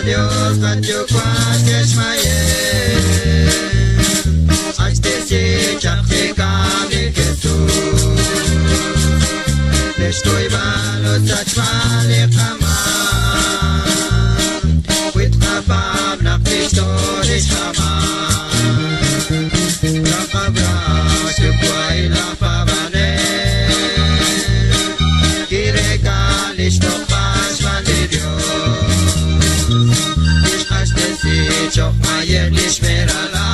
Dios kanju kwas kesmaye Astesi chakti kami ketu Estoy malo tachvali kama Quit kabab na pistolis kama Nakabras yukway la pabane Kiregalis no pasman de Dios Chok mayer lismerala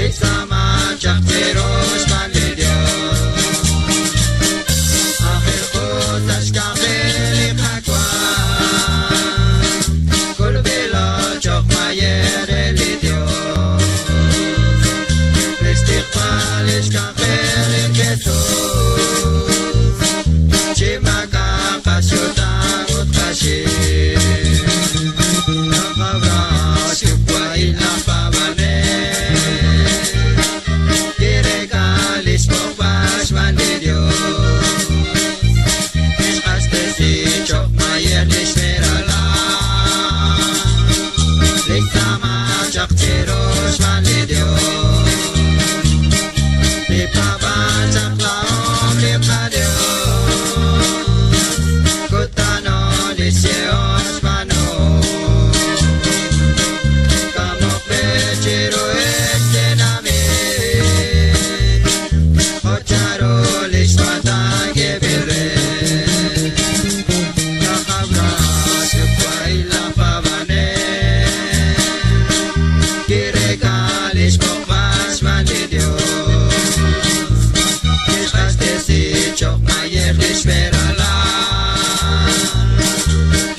Isama chak teros pandidio Akhir kotas kakili kakwa Kulbilo chok mayer elidio Istiqbalis kakili ketu Chimaka kasyutang utkashir Terus validio Di pabanjak laom di padio Kutano di seos pano Kamok peciru ekstenami Ocharo lismata gebire Kakabra sekwai la pabane Kiregalis pokmas mandidio Kistastesi chok mayer lismerala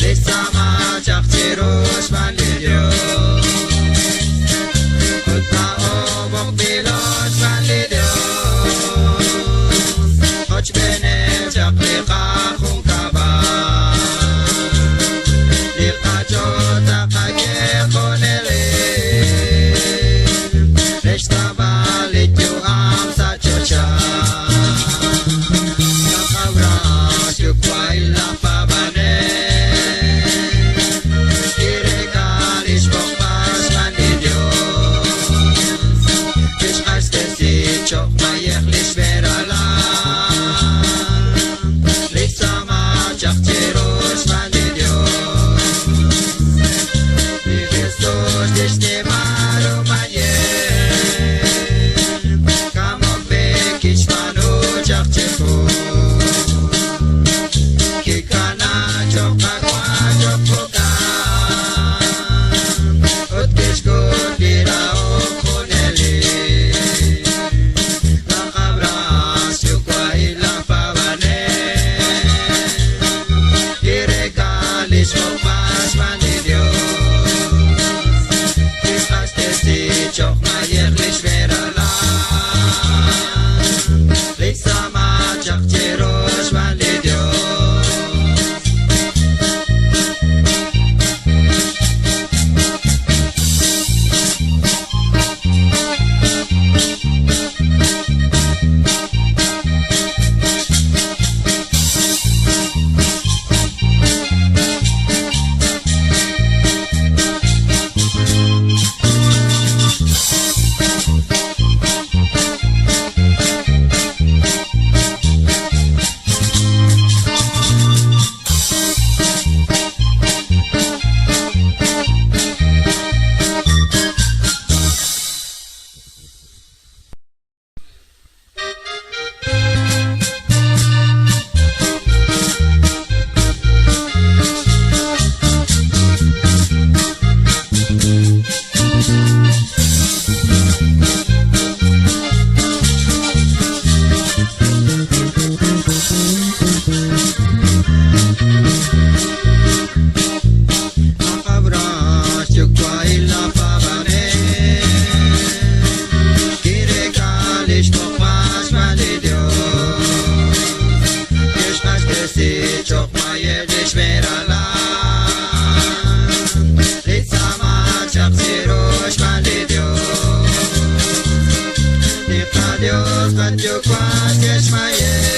Listama chak tirus mandidio Kutao mok pilos mandidio Och benem chak likakong kaba Likachota kagekonele Balit yung am sa chocha Nakabras yung kway la pabane Kiregalis pokpas mandidio Kistastesi chok mayer lismerala Lisama chak tirus mandidio Di Kristus distimaro mayer Kikana choka kwa chokoka Utis kutira okoneli Nakabras yukwa ilang pabane Kiregalis mokmas mandidio Kistastesi chok mayer lismerala Lisama chak tirus mandidio Chok mayer lismerala Lisama chak tirus mandidio Di padio kanju kwas kesmaye